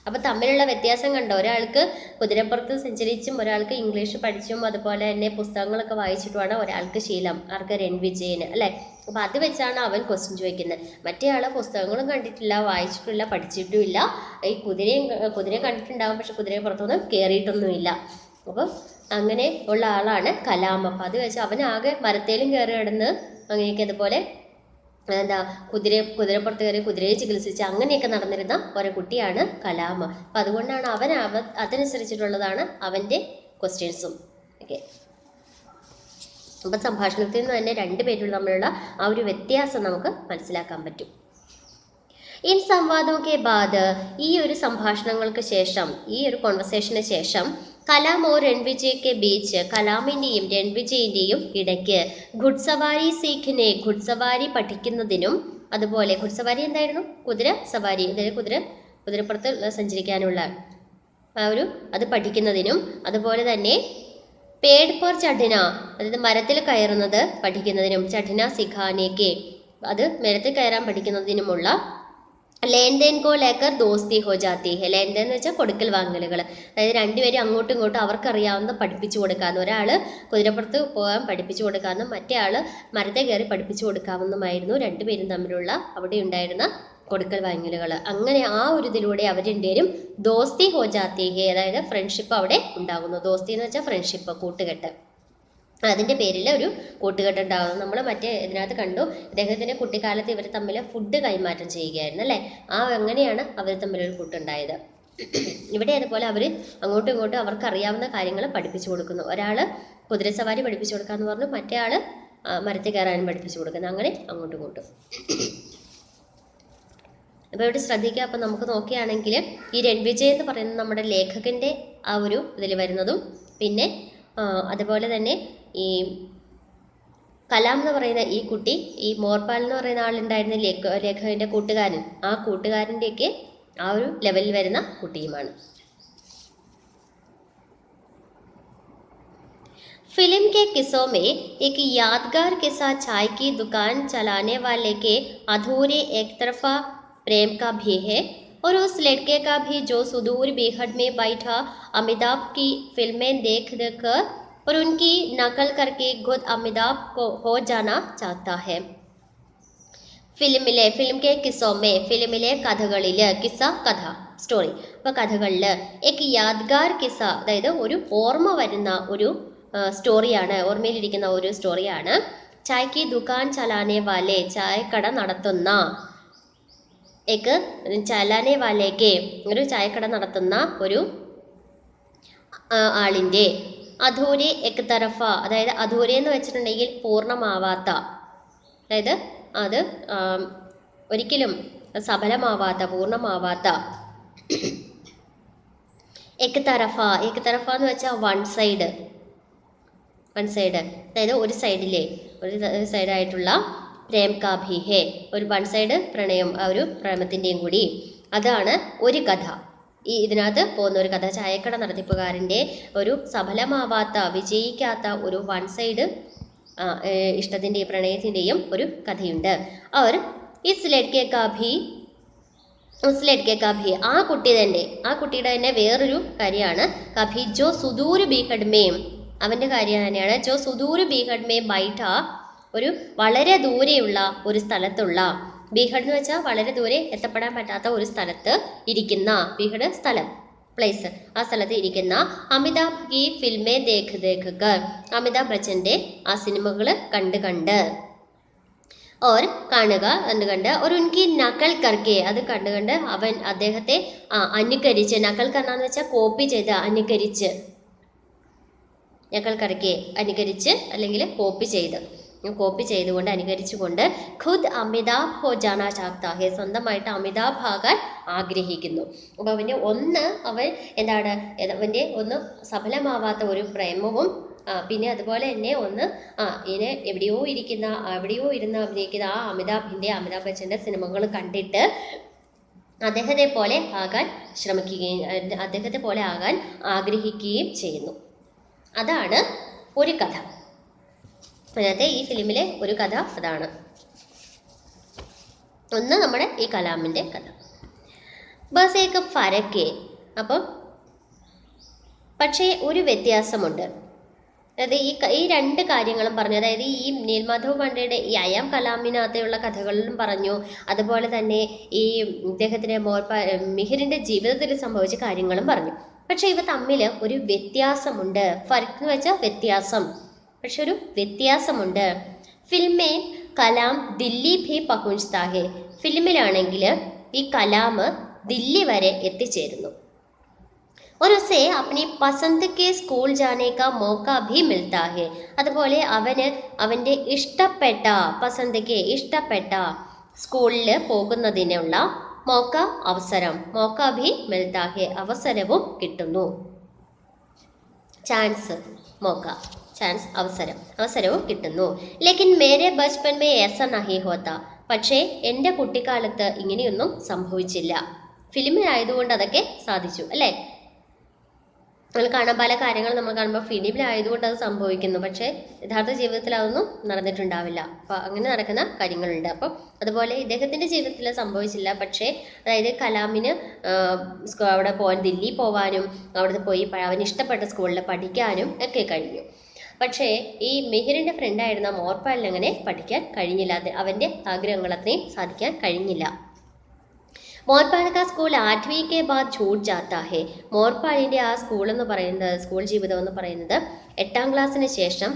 അപ്പം തമ്മിലുള്ള വ്യത്യാസം കണ്ടോ? ഒരാൾക്ക് കുതിരപ്പുറത്ത് സഞ്ചരിച്ചും ഒരാൾക്ക് ഇംഗ്ലീഷ് പഠിച്ചും അതുപോലെ തന്നെ പുസ്തകങ്ങളൊക്കെ വായിച്ചിട്ടുമാണ് ഒരാൾക്ക് ശീലം. ആർക്ക്? രൺവിജയന്, അല്ലേ? അപ്പം അത് വെച്ചാണ് അവൻ ക്വസ്റ്റ്യൻ ചോദിക്കുന്നത്. മറ്റേ ആൾ പുസ്തകങ്ങളും കണ്ടിട്ടില്ല, വായിച്ചിട്ടില്ല, പഠിച്ചിട്ടുമില്ല. ഈ കുതിരയെ കണ്ടിട്ടുണ്ടാവും, പക്ഷെ കുതിരയെ പുറത്തൊന്നും കയറിയിട്ടൊന്നുമില്ല. അപ്പം അങ്ങനെ ഉള്ള ആളാണ് കലാം. അപ്പം അത് വെച്ച് അവനാകെ മരത്തേലും കയറി കിടന്ന് അങ്ങനെയൊക്കെ അതുപോലെ കുതിരപ്പുറത്ത് കയറി കുതിരയെ ചികിത്സിച്ച് അങ്ങനെയൊക്കെ നടന്നിരുന്ന ഒരു കുട്ടിയാണ് കലാം. അപ്പം അതുകൊണ്ടാണ് അതനുസരിച്ചിട്ടുള്ളതാണ് അവൻ്റെ ക്വസ്റ്റ്യൻസും ഓക്കെ. അപ്പം സംഭാഷണത്തിൽ നിന്ന് തന്നെ രണ്ടുപേരും തമ്മിലുള്ള ആ ഒരു വ്യത്യാസം നമുക്ക് മനസ്സിലാക്കാൻ പറ്റും. ഇൻ സംവാദമൊക്കെ ബാദ്, ഈ ഒരു സംഭാഷണങ്ങൾക്ക് ശേഷം, ഈ ഒരു കോൺവെർസേഷന് ശേഷം കലാം ഓർ രൺവിജയ്ക്ക് ബീച്ച്, കലാമിൻ്റെയും രൺവിജയിൻ്റെയും ഇടയ്ക്ക് ഘുഡ്സവാരി സീഖിനെ, ഘുഡ്സവാരി പഠിക്കുന്നതിനും, അതുപോലെ ഘുഡ്സവാരി എന്തായിരുന്നു? കുതിര സവാരി, അതായത് കുതിരപ്പുറത്ത് സഞ്ചരിക്കാനുള്ള അത് പഠിക്കുന്നതിനും, അതുപോലെ തന്നെ പേട് പർ ചഠന, അതായത് മരത്തിൽ കയറുന്നത് പഠിക്കുന്നതിനും, ചഠന സിഖാനേക്ക്, അത് മരത്തിൽ കയറാൻ പഠിക്കുന്നതിനുമുള്ള ലേൻദേൻ കോ ലേക്കർ ദോസ്തി ഹോ ജാത്തി ഹെ. ലേൻദേൻ എന്ന് വെച്ചാൽ കൊടുക്കൽ വാങ്ങലുകൾ, അതായത് രണ്ടുപേരും അങ്ങോട്ടും ഇങ്ങോട്ടും അവർക്കറിയാവുന്ന പഠിപ്പിച്ചു കൊടുക്കാമെന്ന്. ഒരാൾ കുതിരപ്പുറത്ത് പോകാൻ പഠിപ്പിച്ചു കൊടുക്കാമെന്നും മറ്റേ ആൾ മരത്തെ കയറി പഠിപ്പിച്ചു കൊടുക്കാമെന്നുമായിരുന്നു രണ്ടുപേരും തമ്മിലുള്ള അവിടെ ഉണ്ടായിരുന്ന കൊടുക്കൽ വാങ്ങലുകൾ. അങ്ങനെ ആ ഒരു ഇതിലൂടെ അവർ രണ്ടുപേരും ദോസ്തി ഹോ ജാത്തി ഹെ, അതായത് ഫ്രണ്ട്ഷിപ്പ് അവിടെ ഉണ്ടാകുന്നു. ദോസ്തി എന്ന് വെച്ചാൽ ഫ്രണ്ട്ഷിപ്പ്, കൂട്ടുകെട്ട്. അതിൻ്റെ പേരിൽ ഒരു കൂട്ടുകെട്ട് ഉണ്ടാകുന്നു. നമ്മൾ മറ്റേ ഇതിനകത്ത് കണ്ടു, ഇദ്ദേഹത്തിൻ്റെ കുട്ടിക്കാലത്ത് ഇവർ തമ്മിൽ ഫുഡ് കൈമാറ്റം ചെയ്യുകയായിരുന്നു, അല്ലേ? അങ്ങനെയാണ് അവർ തമ്മിലൊരു കൂട്ടുണ്ടായത്. ഇവിടെ അതുപോലെ അവർ അങ്ങോട്ടും ഇങ്ങോട്ടും അവർക്കറിയാവുന്ന കാര്യങ്ങൾ പഠിപ്പിച്ചു കൊടുക്കുന്നു. ഒരാൾ കുതിരസവാരി പഠിപ്പിച്ചു കൊടുക്കാമെന്ന് പറഞ്ഞു, മറ്റേ ആൾ മരത്തിൽ കയറാനും പഠിപ്പിച്ചു കൊടുക്കുന്നു. അങ്ങനെ അങ്ങോട്ടും ഇങ്ങോട്ടും. അപ്പോൾ ഇവിടെ ശ്രദ്ധിക്കുക. അപ്പം നമുക്ക് നോക്കുകയാണെങ്കിൽ ഈ രൺവിജയ് എന്ന് പറയുന്നത് നമ്മുടെ ലേഖകൻ്റെ ആ ഒരു ഇതിൽ വരുന്നതും, പിന്നെ അതുപോലെ തന്നെ ഈ കലാം എന്ന് പറയുന്ന ഈ കുട്ടി, ഈ മോർപാൽ എന്ന് പറയുന്ന ആളുണ്ടായിരുന്ന ലേഖകൻ്റെ കൂട്ടുകാരൻ, ആ കൂട്ടുകാരൻ്റെയൊക്കെ ആ ഒരു ലെവലിൽ വരുന്ന കുട്ടിയുമാണ്. फिल्म के किस्सों में एक यादगार किस्सा चाय की दुकान चलाने वाले के अधूरे एक तरफा प्रेम का भी है, और उस लड़के का भी जो सुदूर बेहद में बैठा अमिताभ की फिल्में देख कर और उनकी नकल करके खुद अमिताभ को हो जाना चाहता है. ഫിലിം കെ കിസ്സോമേ, ഫിലിമിലെ കഥകളിൽ, കിസ്സ കഥ, സ്റ്റോറി. അപ്പോൾ കഥകളിൽ एक यादगार किस्സ, അതായത് ഒരു ഓർമ്മ വരുന്ന ഒരു സ്റ്റോറിയാണ്, ഓർമ്മയിലിരിക്കുന്ന ഒരു സ്റ്റോറിയാണ്. ചായക്ക് ദുകാൻ ചലാനെ വാലെ, ചായക്കട നടത്തുന്ന, ചലാനെ വാലേക്ക്, ഒരു ചായക്കട നടത്തുന്ന ഒരു ആളിൻ്റെ, അധൂരെ എക് തരഫ, അതായത് അധൂരെ എന്ന് വെച്ചിട്ടുണ്ടെങ്കിൽ പൂർണ്ണമാവാത്ത, അതായത് അത് ഒരിക്കലും സഫലമാവാത്ത, പൂർണ്ണമാവാത്ത. എക് തരഫ എന്ന് വെച്ചാൽ വൺ സൈഡ്, അതായത് ഒരു സൈഡിലെ ഒരു സൈഡായിട്ടുള്ള പ്രേം കാ ഭി ഹേ, ഒരു വൺ സൈഡ് പ്രണയം, ആ ഒരു പ്രേമത്തിൻ്റെയും കൂടി. അതാണ് ഒരു കഥ. ഇതിനകത്ത് പോകുന്ന ഒരു കഥ, ചായക്കട നടത്തിപ്പുകാരൻ്റെ ഒരു സഫലമാവാത്ത, വിജയിക്കാത്ത ഒരു വൺ സൈഡ് ഇഷ്ടത്തിൻ്റെയും പ്രണയത്തിൻ്റെയും ഒരു കഥയുണ്ട്. അവർ ഇസ് ലഡ്കെ കാ ഭി ആ കുട്ടിയുടെ തന്നെ വേറൊരു കാര്യമാണ് കഭി ജോ സുദൂർ ബീഹഡ്മേം, അവൻ്റെ കാര്യം തന്നെയാണ്. ജോ സുദൂർ ബീഹഡ്മേം ബൈഠ, ഒരു വളരെ ദൂരെയുള്ള ഒരു സ്ഥലത്തുള്ള, ബീഹഡ് എന്ന് വെച്ചാൽ വളരെ ദൂരെ എത്തപ്പെടാൻ പറ്റാത്ത ഒരു സ്ഥലത്ത് ഇരിക്കുന്ന, ബീഹഡ് സ്ഥലം, പ്ലേസ്, ആ സ്ഥലത്ത് ഇരിക്കുന്ന അമിതാഭ് കി ഫിൽമേ ദേഖ് കർ, അമിതാഭ് ബച്ചൻ്റെ ആ സിനിമകൾ കണ്ട് ഓർ കാണുക, കണ്ട് ഒരു ഉൻകി നക്കൽ കർക്കെ, അത് കണ്ട് അവൻ അദ്ദേഹത്തെ അനുകരിച്ച്, നക്കൽ കർണാന്ന് വെച്ചാൽ കോപ്പി ചെയ്ത്, നക്കൽ കർക്കെ അനുകരിച്ച് അല്ലെങ്കിൽ കോപ്പി ചെയ്തുകൊണ്ട് അനുകരിച്ചുകൊണ്ട് ഖുദ് അമിതാഭ് ഹോ ജാനാ ചാഹ്താ ഹെ, സ്വന്തമായിട്ട് അമിതാഭ് ആകാൻ ആഗ്രഹിക്കുന്നു. അപ്പോൾ അവൻ എന്താണ്, അവൻ്റെ ഒന്ന് സഫലമാവാത്ത ഒരു പ്രേമവും, പിന്നെ അതുപോലെ തന്നെ ഇങ്ങനെ എവിടെയോ ഇരുന്ന് അഭിനയിക്കുന്ന ആ അമിതാഭ് ബച്ചൻ്റെ സിനിമകൾ കണ്ടിട്ട് അദ്ദേഹത്തെ പോലെ ആകാൻ ആഗ്രഹിക്കുകയും ചെയ്യുന്നു. അതാണ് ഒരു കഥ. അതിനകത്തെ ഈ ഫിലിമിലെ ഒരു കഥ അതാണ്. ഒന്ന് നമ്മുടെ ഈ കലാമിൻ്റെ കഥ. ബസ് ഏക്ക് ഫരക്കെ, അപ്പം പക്ഷേ ഒരു വ്യത്യാസമുണ്ട്. അതായത് ഈ രണ്ട് കാര്യങ്ങളും പറഞ്ഞു, അതായത് ഈ നീൽമാധവ് പാണ്ഡെയുടെ ഈ അയാം കലാമിനകത്തുള്ള കഥകളിലും പറഞ്ഞു, അതുപോലെ തന്നെ ഈ ഇദ്ദേഹത്തിൻ്റെ മിഹിറിൻ്റെ ജീവിതത്തിൽ സംഭവിച്ച കാര്യങ്ങളും പറഞ്ഞു. പക്ഷെ ഇവ തമ്മിൽ ഒരു വ്യത്യാസമുണ്ട്. ഫർക്ക് എന്ന് വെച്ചാൽ വ്യത്യാസം, പക്ഷെ ഒരു വ്യത്യാസമുണ്ട്. ഫിലിമേ കലാം ദില്ലി ഭി പഹുഞ്ച്താ ഹെ, ഫിലിമിലാണെങ്കിൽ ഈ കലാം ദില്ലി വരെ എത്തിച്ചേരുന്നു. और उसे अपनी पसंद के स्कूल जाने का मौका भी मिलता है, അതുപോലെ അവൻ്റെ ഇഷ്ടപ്പെട്ട സ്കൂളിൽ പോകുന്നതിനുള്ള മൗക്ക ഭി മിൽത്താ ഹെ, അവസരവും കിട്ടുന്നു. അവസരവും കിട്ടുന്നു. ലേക്കിൻ മേരെ ബച്പൻ മേ ऐसा नहीं होता, പക്ഷേ എൻ്റെ കുട്ടിക്കാലത്ത് ഇങ്ങനെയൊന്നും സംഭവിച്ചില്ല. ഫിലിമിലായതുകൊണ്ട് അതൊക്കെ സാധിച്ചു, അല്ലേ? നമ്മൾ കാണാൻ പല കാര്യങ്ങൾ നമ്മൾ കാണുമ്പോൾ ഫിലിമിലായതുകൊണ്ട് അത് സംഭവിക്കുന്നു, പക്ഷേ യഥാർത്ഥ ജീവിതത്തിൽ അതൊന്നും നടന്നിട്ടുണ്ടാവില്ല. അപ്പോൾ അങ്ങനെ നടക്കുന്ന കാര്യങ്ങളുണ്ട്. അപ്പം അതുപോലെ ഇദ്ദേഹത്തിൻ്റെ ജീവിതത്തിൽ സംഭവിച്ചില്ല. പക്ഷേ അതായത് കലാമിന് അവിടെ ദില്ലി പോകാനും അവിടെ പോയി അവന് ഇഷ്ടപ്പെട്ട സ്കൂളിൽ പഠിക്കാനും ഒക്കെ കഴിഞ്ഞു. പക്ഷേ ഈ മിഹിറിൻ്റെ ഫ്രണ്ടായിരുന്ന മോർപാലിന് അങ്ങനെ പഠിക്കാൻ കഴിഞ്ഞില്ല. അവൻ്റെ ആഗ്രഹങ്ങളത്രയും സാധിക്കാൻ കഴിഞ്ഞില്ല. മോർപാൽ കാ സ്കൂൾ 8वीं के बाद छूट जाता है, മോർപാലിൻ്റെ ആ സ്കൂൾ ജീവിതം എന്ന് പറയുന്നത് 8ാം ക്ലാസ്സിന് ശേഷം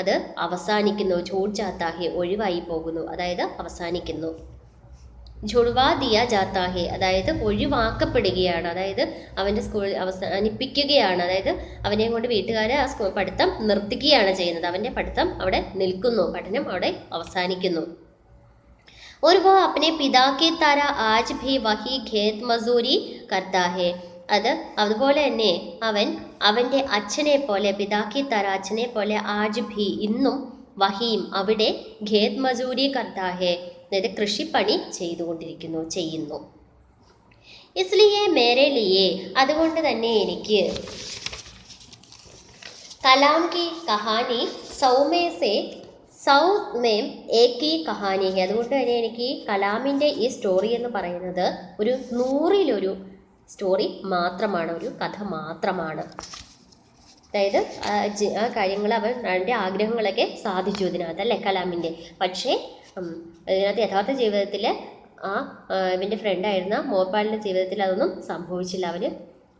അത് അവസാനിക്കുന്നു. ഛൂട്ട് ജാത്താ ഹെ, ഒഴിവായി പോകുന്നു, അതായത് അവസാനിക്കുന്നു. ഝുഡ്വാ ദിയ ജാത്താ ഹെ, അതായത് ഒഴിവാക്കപ്പെടുകയാണ്, അതായത് അവൻ്റെ സ്കൂൾ അവസാനിപ്പിക്കുകയാണ്. അതായത് അവനെ കൊണ്ട് വീട്ടുകാരെ ആ പഠിത്തം നിർത്തിക്കുകയാണ് ചെയ്യുന്നത്. അവൻ്റെ പഠിത്തം അവിടെ നിൽക്കുന്നു, പഠനം അവിടെ അവസാനിക്കുന്നു. और वह अपने पिता की तरह आज भी वही खेत मजदूरी करता है, അതുപോലെ തന്നെ അവൻ്റെ അച്ഛനെ പോലെ, പിതാക്കി തര അച്ഛനെ പോലെ, ആജ് ഭി ഇന്നും, വഹീം അവിടെ, ഖേത് മസൂരി കർത്താ ഹെ അതായത് കൃഷിപ്പണി ചെയ്യുന്നു. ഇസ്ലിയെ മേരെ ലിയെ, അതുകൊണ്ട് തന്നെ എനിക്ക് കലാം കി കഹാനി സൗമേം ഏകി കഹാനി ഹെ, അതുകൊണ്ട് തന്നെ എനിക്ക് കലാമിൻ്റെ ഈ സ്റ്റോറി എന്ന് പറയുന്നത് ഒരു 100-ലൊരു സ്റ്റോറി മാത്രമാണ്, ഒരു കഥ മാത്രമാണ്. അതായത് ആ കാര്യങ്ങൾ അവൻ്റെ ആഗ്രഹങ്ങളൊക്കെ സാധിച്ചു ഇതിനകത്ത്, അല്ലേ, കലാമിൻ്റെ. പക്ഷേ ഇതിനകത്ത് യഥാർത്ഥ ജീവിതത്തിൽ ഇവൻ്റെ ഫ്രണ്ടായിരുന്ന മോർപാലിൻ്റെ ജീവിതത്തിൽ അതൊന്നും സംഭവിച്ചില്ല. അവന്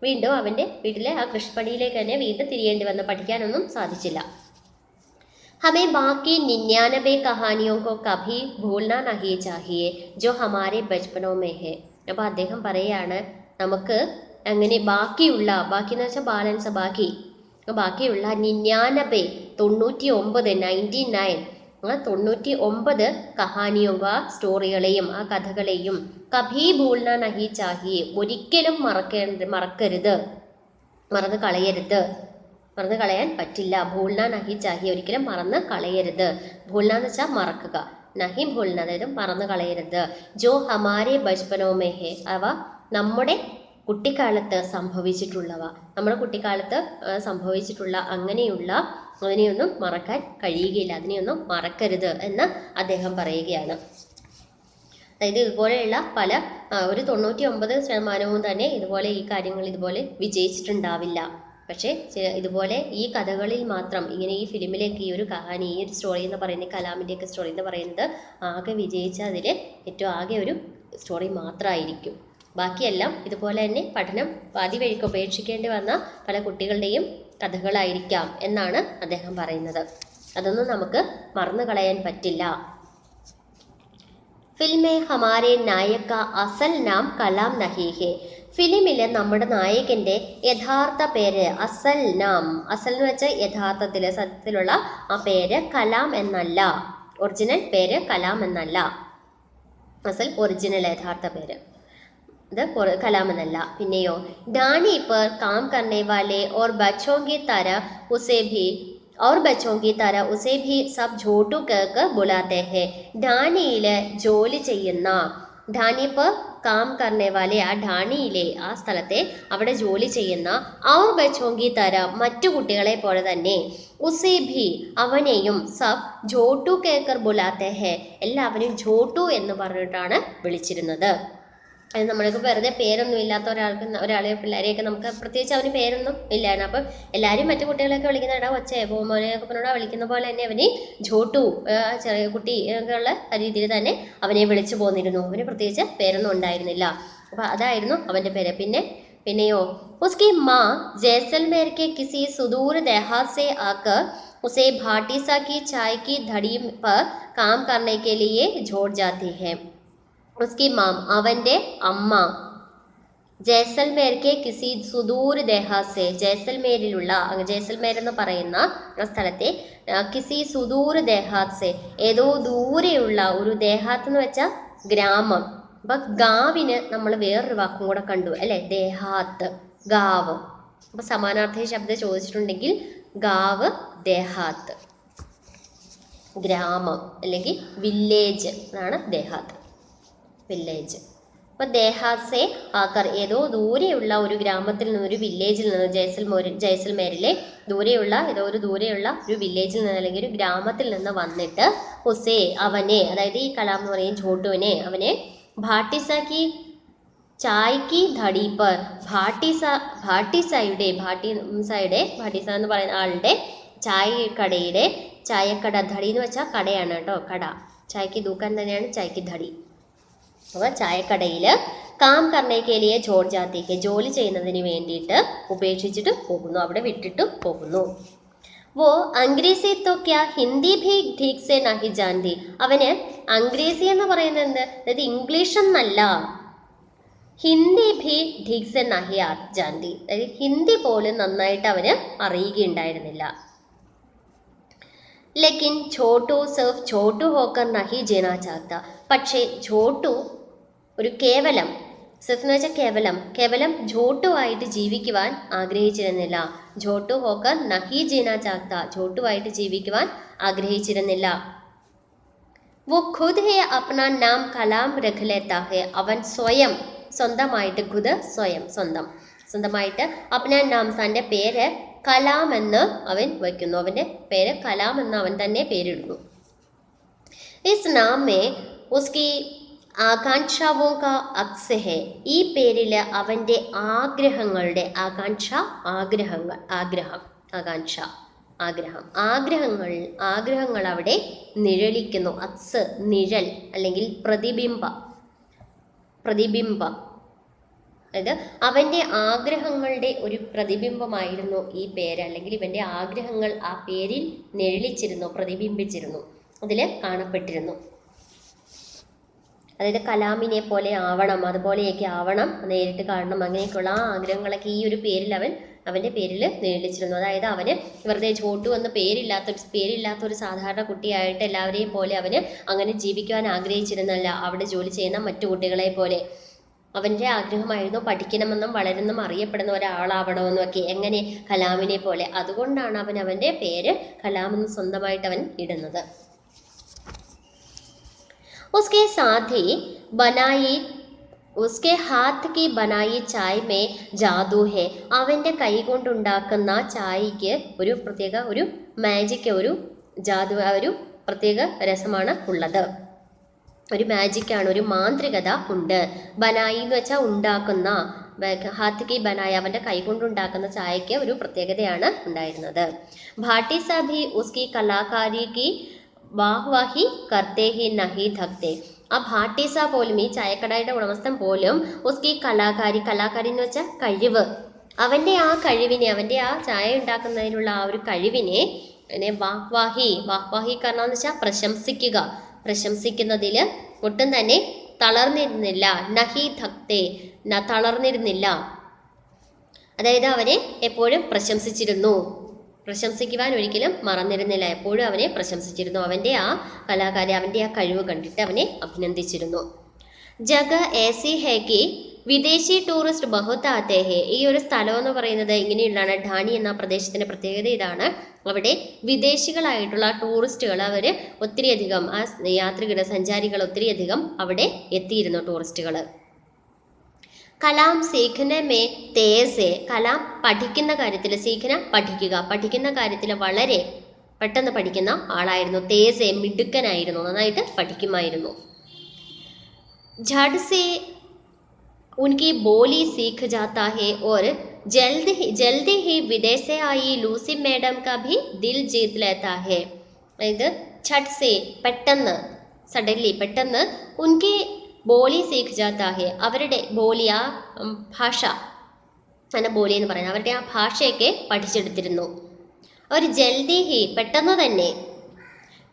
വീണ്ടും അവൻ്റെ വീട്ടിലെ ആ കൃഷിപ്പണിയിലേക്ക് തന്നെ വീണ്ടും തിരിയേണ്ടി വന്നു, പഠിക്കാനൊന്നും സാധിച്ചില്ല. हमें बाकी 99 कहानियों को कभी भूलना नहीं चाहिए जो हमारे बचपनों में है. അപ്പോൾ അദ്ദേഹം പറയുകയാണ്, നമുക്ക് അങ്ങനെ ബാക്കി എന്ന് വെച്ചാൽ ബാലൻസ്, ബാക്കിയുള്ള 99 കഹാനിയോഗ സ്റ്റോറികളെയും ആ കഥകളെയും കഭി ഭൂൽന നഹി ചാഹിയെ ഒരിക്കലും മറക്കരുത്, മറന്നു കളയാൻ പറ്റില്ല. ഭൂൽന നഹി ചാഹിയെ ഒരിക്കലും മറന്ന് കളയരുത്. ഭൂൽന എന്ന് വെച്ചാൽ മറക്കുക, നഹി ഭൂൽന അതായത് മറന്നു കളയരുത്. ജോ ഹമാരെ ബച്പനോമേ ഹെ അവ നമ്മുടെ കുട്ടിക്കാലത്ത് സംഭവിച്ചിട്ടുള്ള അങ്ങനെയുള്ള അതിനെയൊന്നും മറക്കാൻ കഴിയുകയില്ല, അതിനെയൊന്നും മറക്കരുത് എന്ന് അദ്ദേഹം പറയുകയാണ്. അതായത് ഇതുപോലെയുള്ള പല ഒരു 99% തന്നെ ഇതുപോലെ ഈ കാര്യങ്ങൾ ഇതുപോലെ വിജയിച്ചിട്ടുണ്ടാവില്ല. പക്ഷേ ഇതുപോലെ ഈ കഥകളിൽ മാത്രം ഇങ്ങനെ ഈ ഫിലിമിലേക്ക് ഈ ഒരു കഹാനി, ഈ ഒരു സ്റ്റോറി എന്ന് പറയുന്നത്, കലാമിൻ്റെയൊക്കെ സ്റ്റോറി എന്ന് പറയുന്നത് ആകെ വിജയിച്ച അതിൽ ഏറ്റവും ആകെ ഒരു സ്റ്റോറി മാത്രമായിരിക്കും. ബാക്കിയെല്ലാം ഇതുപോലെ തന്നെ പഠനം പാതി വഴിക്ക് ഉപേക്ഷിക്കേണ്ടി വന്ന പല കുട്ടികളുടെയും കഥകളായിരിക്കാം എന്നാണ് അദ്ദേഹം പറയുന്നത്. അതൊന്നും നമുക്ക് മറന്നു കളയാൻ പറ്റില്ല. ഫിൽമേ ഹമാരെ നായക അസൽ നാം കലാം നഹി ഹെ. ഫിലിമിലെ നമ്മുടെ നായകന്റെ യഥാർത്ഥ പേര് അസൽ നാം, അസൽ എന്ന് വെച്ചാൽ യഥാർത്ഥത്തിൽ സത്യത്തിലുള്ള ആ പേര് കലാം എന്നല്ല, ഒറിജിനൽ പേര് കലാം എന്നല്ല, അസൽ ഒറിജിനൽ യഥാർത്ഥ പേര് ഇത് കലാം എന്നല്ല. പിന്നെയോ ഡാനി पर काम करने वाले और बच्चों की तरह उसे भी सब झोटू कहकर बुलाते हैं. ഡാനിയിലെ ജോലി ചെയ്യുന്ന, ഡാനി पर काम करने वाले ആ ഡാനിയിലെ ആ സ്ഥലത്തെ അവിടെ ജോലി ചെയ്യുന്ന और बच्चों की तरह മറ്റു കുട്ടികളെ പോലെ തന്നെ ഉസേ ഭി അവനെയും സബ് ഝോട്ടു കേക്കർ ബുലാത്തെ ഹെ എല്ലാവരും ഝോട്ടു എന്ന് പറഞ്ഞിട്ടാണ് വിളിച്ചിരുന്നത്. അത് നമ്മൾക്ക് വെറുതെ പേരൊന്നും ഇല്ലാത്ത ഒരാളെ പിള്ളേരെയൊക്കെ നമുക്ക് പ്രത്യേകിച്ച് അവന് പേരൊന്നും ഇല്ലായിരുന്നു. അപ്പം എല്ലാവരും മറ്റു കുട്ടികളെയൊക്കെ വിളിക്കുന്ന ഇടാ ഒച്ചയെ മോനെയൊക്കെ പറഞ്ഞാൽ വിളിക്കുന്ന പോലെ തന്നെ അവന് ഝോട്ടു ചെറിയ കുട്ടി ഉള്ള രീതിയിൽ തന്നെ അവനെ വിളിച്ചു പോന്നിരുന്നു. അവന് പ്രത്യേകിച്ച് പേരൊന്നും ഉണ്ടായിരുന്നില്ല. അപ്പം അതായിരുന്നു അവൻ്റെ പേര്. പിന്നെയോ उसकी माँ जैसलमेर के किसी सुदूर देहात से आकर उसे भाटीसा की चाय की धड़ी पर काम करने के लिए छोड़ जाती है. उसकी माम അവൻ്റെ അമ്മ ജയ്സൽമേർ കെ കിസി സുദൂർ ദേഹാസെ ജയ്സൽമേരിലുള്ള, ജയ്സൽമേർ എന്ന് പറയുന്ന സ്ഥലത്തെ കിസി സുദൂർ ദേഹാസെ ഏതോ ദൂരെയുള്ള ഒരു, ദേഹാത്ത് എന്ന് വെച്ചാൽ ഗ്രാമം. അപ്പൊ ഗാവിന് നമ്മൾ വേറൊരു വാക്കും കൂടെ കണ്ടു അല്ലെ, ദേഹാത്ത് ഗാവ്. അപ്പൊ സമാനാർത്ഥ ശബ്ദം ചോദിച്ചിട്ടുണ്ടെങ്കിൽ ഗാവ് ദേഹാത്ത്, ഗ്രാമം അല്ലെങ്കിൽ വില്ലേജ് എന്നാണ് ദേഹാത്ത്, വില്ലേജ്. അപ്പോൾ ദേഹാസെ ആക്കർ ഏതോ ദൂരെയുള്ള ഒരു ഗ്രാമത്തിൽ നിന്ന്, ഒരു വില്ലേജിൽ നിന്ന്, ജയ്സൽമേരിലെ ദൂരെയുള്ള ഒരു വില്ലേജിൽ നിന്ന് അല്ലെങ്കിൽ ഒരു ഗ്രാമത്തിൽ നിന്ന് വന്നിട്ട് ഉസേ അവനെ, അതായത് ഈ കലാം എന്ന് പറയും ഛോട്ടുവിനെ, അവനെ ഭാട്ടിസാക്കി ചായ്ക്ക് ധടി പർ ഭാട്ടിസ എന്ന് പറയുന്ന ആളുടെ ചായക്കട, ധടി എന്ന് വെച്ചാൽ കടയാണ് കേട്ടോ, കട. ചായക്ക് ദൂക്കാൻ തന്നെയാണ് ചായക്ക് ധടി. അപ്പോൾ ചായക്കടയിൽ കാം കർണേക്കലിയെ ജോഡ് ജാത്തിക്ക് ജോലി ചെയ്യുന്നതിന് വേണ്ടിയിട്ട് ഉപേക്ഷിച്ചിട്ട് പോകുന്നു, അവിടെ വിട്ടിട്ട് പോകുന്നു. വോ അംഗ്രേസി തോ ക്യാ ഹിന്ദി ഭി ഠീക് സെ നഹി ജാൻതി. അവന് അംഗ്രേസി എന്ന് പറയുന്നത് എന്ത്, അതായത് ഇംഗ്ലീഷ് എന്നല്ല, ഹിന്ദി ഭി ഠീക് സെ നഹി ജാൻതി, അതായത് ഹിന്ദി പോലും നന്നായിട്ട് അവന് അറിയുകയുണ്ടായിരുന്നില്ല. ലേക്കിൻ ഛോട്ടു സിർഫ് ഛോട്ടു ഹോക്കർ നഹി ജീനാ ചാഹത്ത. പക്ഷേ ഛോട്ടു ഒരു കേവലം, സിർഫ് എന്ന് വെച്ചാൽ കേവലം ഛോട്ടുവായിട്ട് ജീവിക്കുവാൻ ആഗ്രഹിച്ചിരുന്നില്ല. ഛോട്ടു ഹോക്കർ നഹി ജീനാ ചാഹത്ത, ഛോട്ടുവായിട്ട് ജീവിക്കുവാൻ ആഗ്രഹിച്ചിരുന്നില്ല. वो खुद ही अपना नाम कलाम रख लेता है. അവൻ സ്വന്തമായിട്ട് സ്വന്തമായിട്ട് अपना नाम തൻ്റെ പേര് കലാം എന്ന് അവൻ വയ്ക്കുന്നു. അവൻ്റെ പേര് കലാം എന്ന് അവൻ തന്നെ പേരിടുന്നു. इस नाम में उसकी ആകാംക്ഷാവോ കാ അക്സ് ഹെ. ഈ പേരിൽ അവൻ്റെ ആഗ്രഹങ്ങളുടെ ആഗ്രഹങ്ങൾ അവിടെ നിഴലിക്കുന്നു. അക്സ് നിഴൽ അല്ലെങ്കിൽ പ്രതിബിംബം, അതായത് അവൻ്റെ ആഗ്രഹങ്ങളുടെ ഒരു പ്രതിബിംബമായിരുന്നു ഈ പേര്, അല്ലെങ്കിൽ ഇവൻ്റെ ആഗ്രഹങ്ങൾ ആ പേരിൽ നിഴലിച്ചിരുന്നു, പ്രതിബിംബിച്ചിരുന്നു, അതിൽ കാണപ്പെട്ടിരുന്നു. അതായത് കലാമിനെ പോലെ ആവണം, അതുപോലെയൊക്കെ ആവണം, നേരിട്ട് കാണണം, അങ്ങനെയൊക്കെയുള്ള ആ ആഗ്രഹങ്ങളൊക്കെ ഈ ഒരു പേരിൽ അവൻ അവൻ്റെ പേരിൽ നിഴലിച്ചിരുന്നു. അതായത് അവന് വെറുതെ ചോട്ടു എന്ന പേരില്ലാത്ത ഒരു സാധാരണ കുട്ടിയായിട്ട് എല്ലാവരെയും പോലെ അവന് അങ്ങനെ ജീവിക്കുവാൻ ആഗ്രഹിച്ചിരുന്നല്ല. അവിടെ ജോലി ചെയ്യുന്ന മറ്റു കുട്ടികളെ പോലെ അവൻ്റെ ആഗ്രഹമായിരുന്നു പഠിക്കണമെന്നും വളരുന്നും അറിയപ്പെടുന്ന ഒരാളാവണമെന്നും ഒക്കെ. എങ്ങനെ? കലാമിനെ പോലെ. അതുകൊണ്ടാണ് അവൻ അവൻ്റെ പേര് കലാം എന്ന് സ്വന്തമായിട്ട് അവൻ ഇടുന്നത്. उसके साथ ही बनाई उसके हाथ की बनाई ചായ മേ ജാദു ഹേ. അവൻ്റെ കൈ കൊണ്ടുണ്ടാക്കുന്ന ചായയ്ക്ക് ഒരു പ്രത്യേക ഒരു മാജിക്, ഒരു ജാദു, ഒരു പ്രത്യേക രസമാണ് ഉള്ളത്. ഒരു മാജിക്കാണ്, ഒരു മാന്ത്രികത ഉണ്ട്. ബനായി എന്ന് വെച്ചാൽ ഉണ്ടാക്കുന്ന, ഹാത്ത് കി ബനായി അവൻ്റെ കൈ കൊണ്ടുണ്ടാക്കുന്ന ചായയ്ക്ക് ഒരു പ്രത്യേകതയാണ് ഉണ്ടായിരുന്നത്. ഭാട്ടി സാബി ഉസ്കി കലാകാരി കി വാഹ്വാഹി കർത്തേ ഹി നഹി ധക്തേ. ആ ഭാട്ടീസ പോലും, ഈ ചായക്കടയുടെ ഉടമസ്ഥൻ പോലും ഉസ്കി കലാകാരി എന്ന് വെച്ചാൽ കഴിവ്, അവൻ്റെ ആ കഴിവിനെ, അവൻ്റെ ആ ചായ ഉണ്ടാക്കുന്നതിനുള്ള ആ ഒരു കഴിവിനെ വാഹ്വാഹി കാരണം വെച്ചാൽ പ്രശംസിക്കുക, പ്രശംസിക്കുന്നതിൽ ഒട്ടും തന്നെ തളർന്നിരുന്നില്ല. നഹി ധക്തേ, തളർന്നിരുന്നില്ല. അതായത് അവനെ എപ്പോഴും പ്രശംസിച്ചിരുന്നു, പ്രശംസിക്കുവാൻ ഒരിക്കലും മറന്നിരുന്നില്ല, എപ്പോഴും അവനെ പ്രശംസിച്ചിരുന്നു. അവൻ്റെ ആ കലാകാരി, അവൻ്റെ ആ കഴിവ് കണ്ടിട്ട് അവനെ അഭിനന്ദിച്ചിരുന്നു. ജഗ ഏസി ഹേ കി വിദേശി ടൂറിസ്റ്റ് ബഹുത്ത് ആത്തേ ഹേ. ഈ ഒരു സ്ഥലം എന്ന് പറയുന്നത് ഇങ്ങനെയുള്ളതാണ്. ഢാണി എന്ന പ്രദേശത്തിൻ്റെ പ്രത്യേകത ഇതാണ്. അവിടെ വിദേശികളായിട്ടുള്ള ടൂറിസ്റ്റുകൾ അവർ ഒത്തിരിയധികം, ആ യാത്രികർ, സഞ്ചാരികൾ ഒത്തിരിയധികം അവിടെ എത്തിയിരുന്നു, ടൂറിസ്റ്റുകൾ. കലാം സീഖ്നെ മേ തേസ്. കലാം പഠിക്കുന്ന കാര്യത്തിൽ, സീഖന പഠിക്കുക, പഠിക്കുന്ന കാര്യത്തിൽ വളരെ പെട്ടെന്ന് പഠിക്കുന്ന ആളായിരുന്നു. തേസ് മിടുക്കനായിരുന്നു, നന്നായിട്ട് പഠിക്കുമായിരുന്നു. झट से उनकी बोली सीख जाता है और जल्दी ही विदेश से आई लूसी मैडम का भी दिल जीत लेता है. ഇത് ഛട്ട് സേ പെട്ടെന്ന്, സഡൻലി പെട്ടെന്ന്, ഉൻകി ബോലി സീഖ് ജാത്താ ഹെ അവരുടെ ബോലി, ആ ഭാഷ, അങ്ങനെ ബോലി എന്ന് പറയുന്നത് അവരുടെ ആ ഭാഷയൊക്കെ പഠിച്ചെടുത്തിരുന്നു. ഒരു ജൽദി ഹി പെട്ടെന്ന് തന്നെ,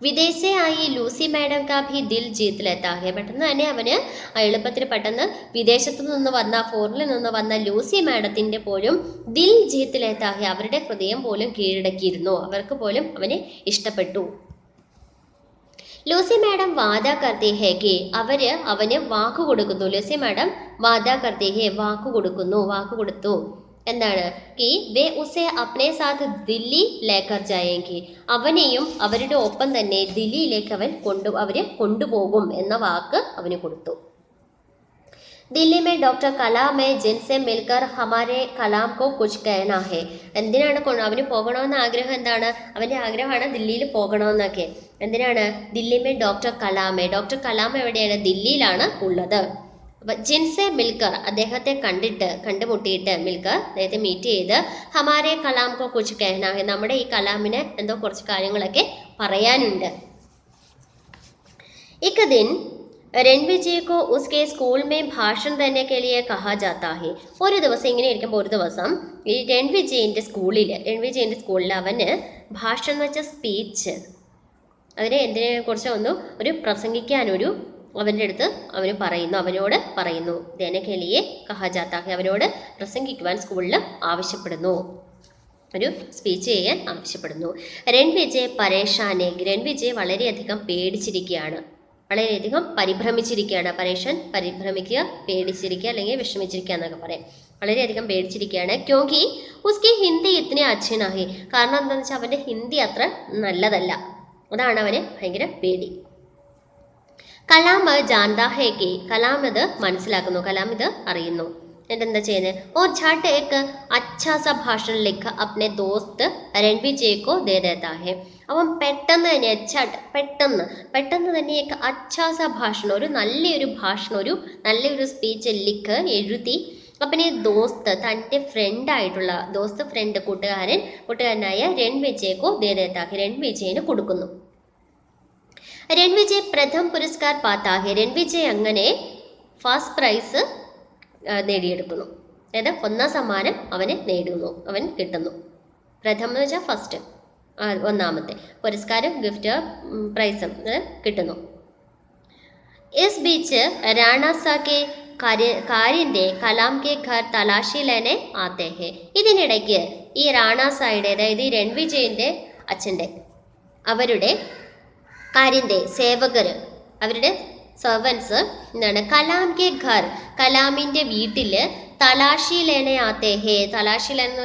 വിദേശേ ആയി ലൂസി മാഡം കാ ഭി ദിൽ ജീത്ത് ലേത്താ ഹെ പെട്ടെന്ന് തന്നെ അവന് എളുപ്പത്തിൽ പെട്ടെന്ന് വിദേശത്തു നിന്ന് വന്ന, ഫോറിനിൽ നിന്ന് വന്ന ലൂസി മാഡത്തിൻ്റെ പോലും ദിൽ ജീത്ത് ലേത്താ ഹെ അവരുടെ ഹൃദയം പോലും കീഴടക്കിയിരുന്നു, അവർക്ക് പോലും അവനെ ഇഷ്ടപ്പെട്ടു. ലൂസി മാഡം വാദ കർത്തി ഹേ കി അവന് വാക്കു കൊടുക്കുന്നു. ലൂസി മാഡം വാദ കർത്തി ഹേ വാക്കു കൊടുത്തു. എന്താണ്? കി വേ ഉസെ അപ്നെ സാത്ത് ദില്ലി ലേക്കർ ജായേങ്കി, അവനെയും അവരുടെ ഒപ്പം തന്നെ ദില്ലിയിലേക്ക് അവരെ കൊണ്ടുപോകും എന്ന വാക്ക് അവന് കൊടുത്തു. ദില്ലി മേ ഡോക്ടർ കലാം ഹെ ജിൻസെ മിൽക്കർ ഹമാരെ കലാം കോ കുച്ച് കഹനാ ഹെ. എന്തിനാണ് അവന് പോകണമെന്ന ആഗ്രഹം? എന്താണ്? അവൻ്റെ ആഗ്രഹമാണ് ദില്ലിയിൽ പോകണമെന്നൊക്കെ. എന്തിനാണ്? ദില്ലി മേ ഡോക്ടർ കലാം എവിടെയാണ്? ദില്ലിയിലാണ് ഉള്ളത്. ജിൻസെ മിൽക്കർ അദ്ദേഹത്തെ കണ്ടുമുട്ടിയിട്ട്, മിൽക്കർ അദ്ദേഹത്തെ മീറ്റ് ചെയ്ത്, ഹമാരെ കലാം കോ കുച്ച് കഹനാ ഹെ നമ്മുടെ ഈ കലാമിന് എന്തോ കുറച്ച് കാര്യങ്ങളൊക്കെ പറയാനുണ്ട്. एक दिन रणविजय को उसके स्कूल में भाषण देने के लिए कहा जाता है. ഒരു ദിവസം ഇങ്ങനെ ഇരിക്കുമ്പോൾ, ഒരു ദിവസം ഈ രൺവിജയൻ്റെ സ്കൂളിൽ അവന് ഭാഷണം എന്ന് വെച്ചാൽ സ്പീച്ച്, അതിനെ എന്തിനെ കുറിച്ച് ഒരു പ്രസംഗിക്കാനൊരു അവൻ്റെ അടുത്ത് അവനോട് പറയുന്നു. ദേനകേലിയെ കഹാജാത്താഹെ അവനോട് പ്രസംഗിക്കുവാൻ സ്കൂളിൽ ആവശ്യപ്പെടുന്നു, ഒരു സ്പീച്ച് ചെയ്യാൻ ആവശ്യപ്പെടുന്നു. രൺവിജയ് പരേഷാനെ, രൺവിജയ് വളരെയധികം പേടിച്ചിരിക്കുകയാണ്, വളരെയധികം പരിഭ്രമിച്ചിരിക്കുകയാണ്. പരിഭ്രമിക്കുക, പേടിച്ചിരിക്കുക, അല്ലെങ്കിൽ വിഷമിച്ചിരിക്കുക എന്നൊക്കെ പറയാം. വളരെയധികം പേടിച്ചിരിക്കുകയാണ്. ക്യോങ്കി ഉസ്കി ഹിന്ദി ഇത്തിനെ അച്ഛനാഹി, കാരണം എന്താണെന്ന് വെച്ചാൽ അവൻ്റെ ഹിന്ദി അത്ര നല്ലതല്ല, അതാണ് അവന് ഭയങ്കര പേടി. കലാം ജാൻതാ ഹേ കി, കലാം ഇത് മനസ്സിലാക്കുന്നു, കലാം ഇത് അറിയുന്നു. എന്നിട്ട് എന്താ ചെയ്യുന്നത്? ഓർ ഝട്ട് ഏക്ക് അച്ഛാ സ ഭാഷൺ ലിഖ അപ്നെ ദോസ്ത് രൺവിജയ് കോ ദേ ദേത്താ ഹെ. അവൻ പെട്ടെന്ന് തന്നെ പെട്ടെന്ന് തന്നെ അച്ഛാ സ ഭാഷണം, ഒരു നല്ലൊരു സ്പീച്ച് ലിഖ് എഴുതി, അപ്പനെ ദോസ്ത് തൻ്റെ കൂട്ടുകാരനായ രൺവിജയ് കോ ദേ ദേത്താ ഹെ രൺവിജയന് കൊടുക്കുന്നു. രൺവിജയ് പ്രഥം പുരസ്കാർ പാത്താ ഹെ, രൺവിജയ് അങ്ങനെ ഫസ്റ്റ് പ്രൈസ് നേടിയെടുക്കുന്നു. അതായത് ഒന്നാം സമ്മാനം അവൻ കിട്ടുന്നു. പ്രഥം എന്ന് വെച്ചാൽ ഫസ്റ്റ്, ഒന്നാമത്തെ പുരസ്കാരം, ഗിഫ്റ്റ്, പ്രൈസും കിട്ടുന്നു. ഇസ് ബീച്ച് റാണ സാ കെ കാരിന്റെ കലാം കെ ഘർ തലാഷി ലേനെ ആത്തെ ഹെ. ഇതിനിടയ്ക്ക് ഈ റാണാ സായിയുടെ, അതായത് ഈ രൺവിജയന്റെ അച്ഛൻ്റെ, അവരുടെ കാര്യന്റെ സേവകർ, അവരുടെ സെർവൻസ് എന്താണ്, കലാം കെ ഘർ, കലാമിന്റെ വീട്ടിൽ തലാഷി ലേനെ ആത്തെ ഹെ. തലാഷി ലേന